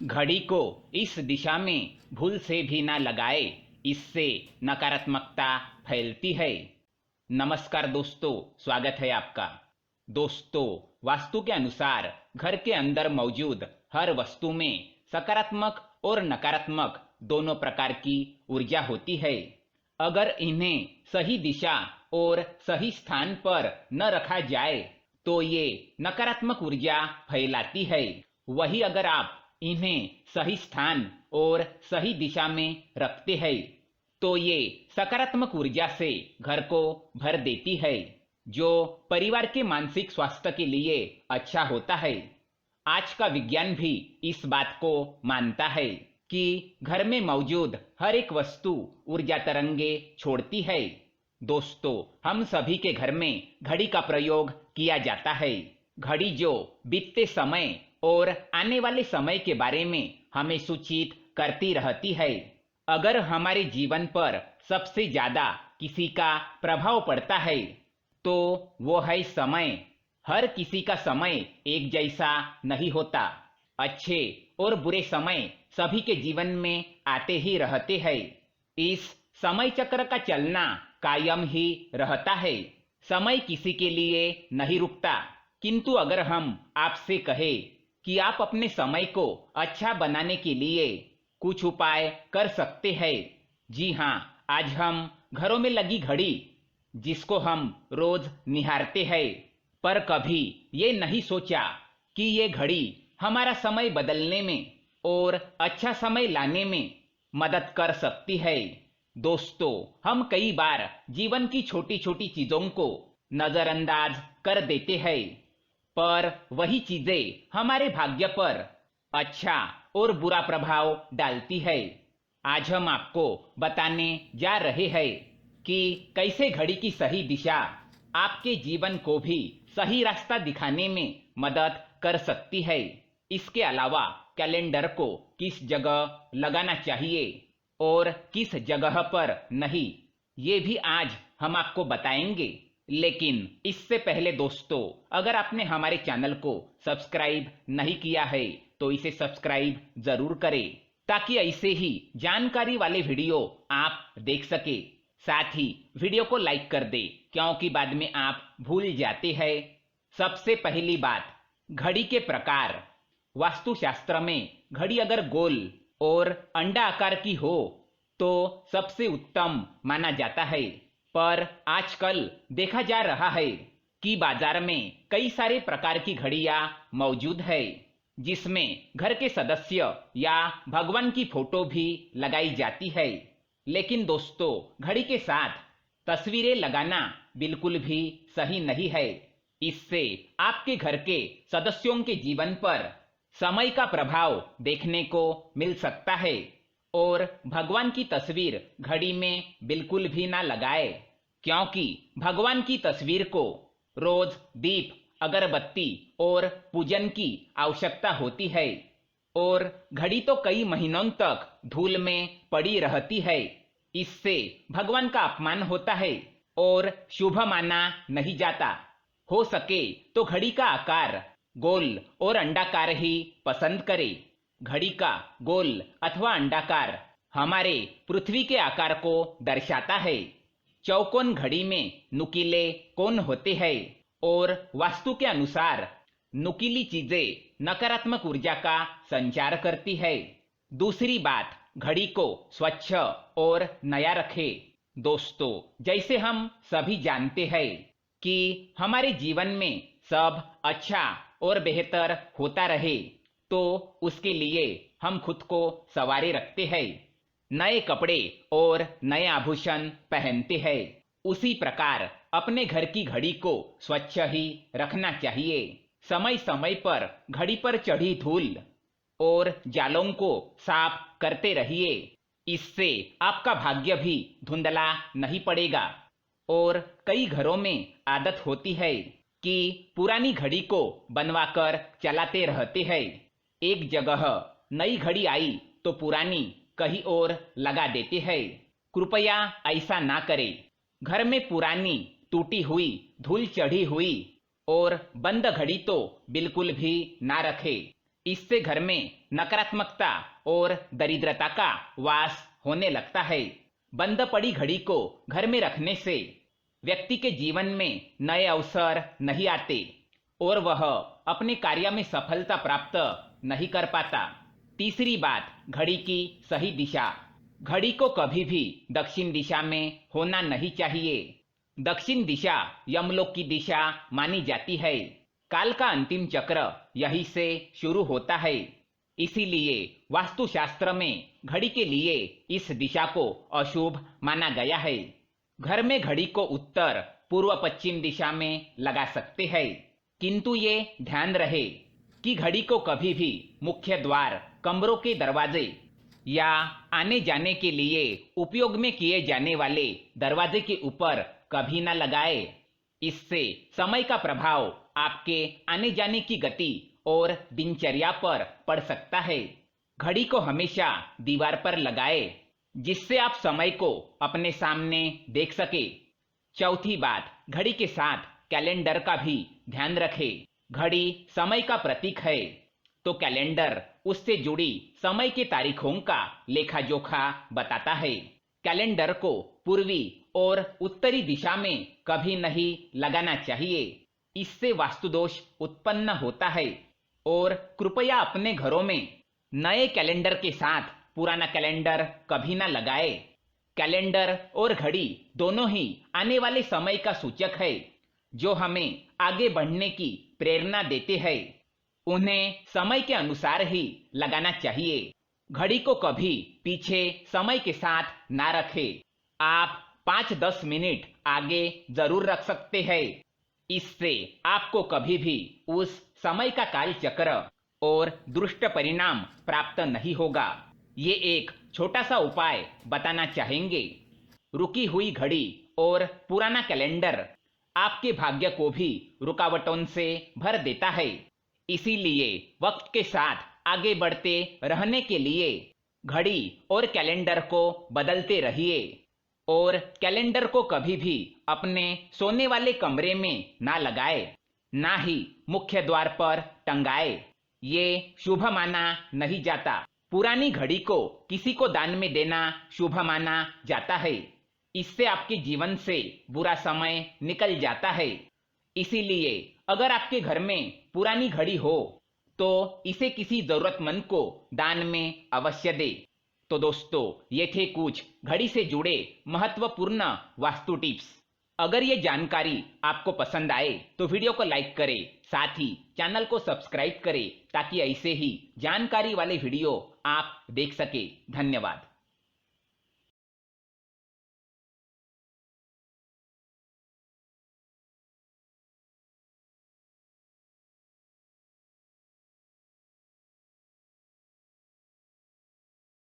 घड़ी को इस दिशा में भूल से भी ना लगाए, इससे नकारात्मकता फैलती है। नमस्कार दोस्तों, स्वागत है आपका। दोस्तों, वास्तु के अनुसार घर के अंदर मौजूद हर वस्तु में सकारात्मक और नकारात्मक दोनों प्रकार की ऊर्जा होती है। अगर इन्हें सही दिशा और सही स्थान पर न रखा जाए तो ये नकारात्मक ऊर्जा फैलाती है। वही अगर आप इन्हें सही स्थान और सही दिशा में रखते हैं तो ये सकारात्मक ऊर्जा से घर को भर देती है, जो परिवार के मानसिक स्वास्थ्य के लिए अच्छा होता है। आज का विज्ञान भी इस बात को मानता है कि घर में मौजूद हर एक वस्तु ऊर्जा तरंगे छोड़ती है। दोस्तों, हम सभी के घर में घड़ी का प्रयोग किया जाता है। घड़ी जो बीतते समय और आने वाले समय के बारे में हमें सूचित करती रहती है। अगर हमारे जीवन पर सबसे ज्यादा किसी का प्रभाव पड़ता है तो वो है समय। हर किसी का समय एक जैसा नहीं होता। अच्छे और बुरे समय सभी के जीवन में आते ही रहते हैं। इस समय चक्र का चलना कायम ही रहता है। समय किसी के लिए नहीं रुकता। किंतु अगर हम आपसे कहें कि आप अपने समय को अच्छा बनाने के लिए कुछ उपाय कर सकते हैं। जी हाँ, आज हम घरों में लगी घड़ी, जिसको हम रोज निहारते हैं, पर कभी ये नहीं सोचा कि ये घड़ी हमारा समय बदलने में और अच्छा समय लाने में मदद कर सकती है। दोस्तों, हम कई बार जीवन की छोटी छोटी चीजों को नजरअंदाज कर देते हैं, पर वही चीजें हमारे भाग्य पर अच्छा और बुरा प्रभाव डालती है। आज हम आपको बताने जा रहे हैं कि कैसे घड़ी की सही दिशा आपके जीवन को भी सही रास्ता दिखाने में मदद कर सकती है। इसके अलावा कैलेंडर को किस जगह लगाना चाहिए और किस जगह पर नहीं, ये भी आज हम आपको बताएंगे। लेकिन इससे पहले दोस्तों, अगर आपने हमारे चैनल को सब्सक्राइब नहीं किया है तो इसे सब्सक्राइब जरूर करें, ताकि ऐसे ही जानकारी वाले वीडियो आप देख सके। साथ ही वीडियो को लाइक कर दे, क्योंकि बाद में आप भूल जाते हैं। सबसे पहली बात, घड़ी के प्रकार। वास्तुशास्त्र में घड़ी अगर गोल और अंडा आकार की हो तो सबसे उत्तम माना जाता है। पर आजकल देखा जा रहा है कि बाजार में कई सारे प्रकार की घड़ियां मौजूद है, जिसमें घर के सदस्य या भगवान की फोटो भी लगाई जाती है। लेकिन दोस्तों, घड़ी के साथ तस्वीरें लगाना बिल्कुल भी सही नहीं है। इससे आपके घर के सदस्यों के जीवन पर समय का प्रभाव देखने को मिल सकता है। और भगवान की तस्वीर घड़ी में बिल्कुल भी ना लगाए, क्योंकि भगवान की तस्वीर को रोज दीप, अगरबत्ती और पूजन की आवश्यकता होती है। और घड़ी तो कई महीनों तक धूल में पड़ी रहती है। इससे भगवान का अपमान होता है और शुभ माना नहीं जाता। हो सके तो घड़ी का आकार गोल और अंडाकार ही पसंद करें। घड़ी का गोल अथवा अंडाकार हमारे पृथ्वी के आकार को दर्शाता है। चौकोन घड़ी में नुकीले कोण होते हैं और वास्तु के अनुसार नुकीली चीजें नकारात्मक ऊर्जा का संचार करती है। दूसरी बात, घड़ी को स्वच्छ और नया रखें। दोस्तों, जैसे हम सभी जानते हैं कि हमारे जीवन में सब अच्छा और बेहतर होता रहे, तो उसके लिए हम खुद को संवारे रखते हैं, नए कपड़े और नए आभूषण पहनते हैं। उसी प्रकार अपने घर की घड़ी को स्वच्छ ही रखना चाहिए। समय समय पर घड़ी पर चढ़ी धूल और जालों को साफ करते रहिए। इससे आपका भाग्य भी धुंधला नहीं पड़ेगा। और कई घरों में आदत होती है कि पुरानी घड़ी को बनवाकर चलाते रहते हैं। एक जगह नई घड़ी आई तो पुरानी कहीं और लगा देते हैं। कृपया ऐसा ना करें। घर में पुरानी, टूटी हुई, धूल चढ़ी हुई और बंद घड़ी तो बिल्कुल भी ना रखें। इससे घर में नकारात्मकता और दरिद्रता का वास होने लगता है। बंद पड़ी घड़ी को घर में रखने से व्यक्ति के जीवन में नए अवसर नहीं आते और वह अपने कार्य में सफलता प्राप्त नहीं कर पाता। तीसरी बात, घड़ी की सही दिशा। घड़ी को कभी भी दक्षिण दिशा में होना नहीं चाहिए। दक्षिण दिशा यमलोक की दिशा मानी जाती है। काल का अंतिम चक्र यहीं से शुरू होता है। इसीलिए वास्तुशास्त्र में घड़ी के लिए इस दिशा को अशुभ माना गया है। घर में घड़ी को उत्तर पूर्व पश्चिम दिशा में लगा सकते हैं, किंतु ये ध्यान रहे कि घड़ी को कभी भी मुख्य द्वार, कमरों के दरवाजे या आने जाने के लिए उपयोग में किए जाने वाले दरवाजे के ऊपर कभी न लगाए। इससे समय का प्रभाव आपके आने जाने की गति और दिनचर्या पर पड़ सकता है। घड़ी को हमेशा दीवार पर लगाए जिससे आप समय को अपने सामने देख सके। चौथी बात, घड़ी के साथ कैलेंडर का भी ध्यान रखें। घड़ी समय का प्रतीक है, तो कैलेंडर उससे जुड़ी समय की तारीखों का लेखा जोखा बताता है। कैलेंडर को पूर्वी और उत्तरी दिशा में कभी नहीं लगाना चाहिए, इससे वास्तुदोष उत्पन्न होता है। और कृपया अपने घरों में नए कैलेंडर के साथ पुराना कैलेंडर कभी ना लगाए। कैलेंडर और घड़ी दोनों ही आने वाले समय का सूचक है, जो हमें आगे बढ़ने की प्रेरणा देते हैं। उन्हें समय के अनुसार ही लगाना चाहिए। घड़ी को कभी पीछे समय के साथ ना रखें। आप 5-10 मिनट आगे जरूर रख सकते हैं। इससे आपको कभी भी उस समय का काल चक्र और दुष्ट परिणाम प्राप्त नहीं होगा। ये एक छोटा सा उपाय बताना चाहेंगे। रुकी हुई घड़ी और पुराना कैलेंडर आपके भाग्य को भी रुकावटों से भर देता है। इसीलिए वक्त के साथ आगे बढ़ते रहने के लिए घड़ी और कैलेंडर को बदलते रहिए। और कैलेंडर को कभी भी अपने सोने वाले कमरे में ना लगाए, ना ही मुख्य द्वार पर टंगाए। ये शुभ माना नहीं जाता। पुरानी घड़ी को किसी को दान में देना शुभ माना जाता है। इससे आपके जीवन से बुरा समय निकल जाता है। इसीलिए अगर आपके घर में पुरानी घड़ी हो तो इसे किसी जरूरतमंद को दान में अवश्य दे। तो दोस्तों, ये थे कुछ घड़ी से जुड़े महत्वपूर्ण वास्तु टिप्स। अगर ये जानकारी आपको पसंद आए तो वीडियो को लाइक करें, साथ ही चैनल को सब्सक्राइब करें ताकि ऐसे ही जानकारी वाले वीडियो आप देख सके। धन्यवाद।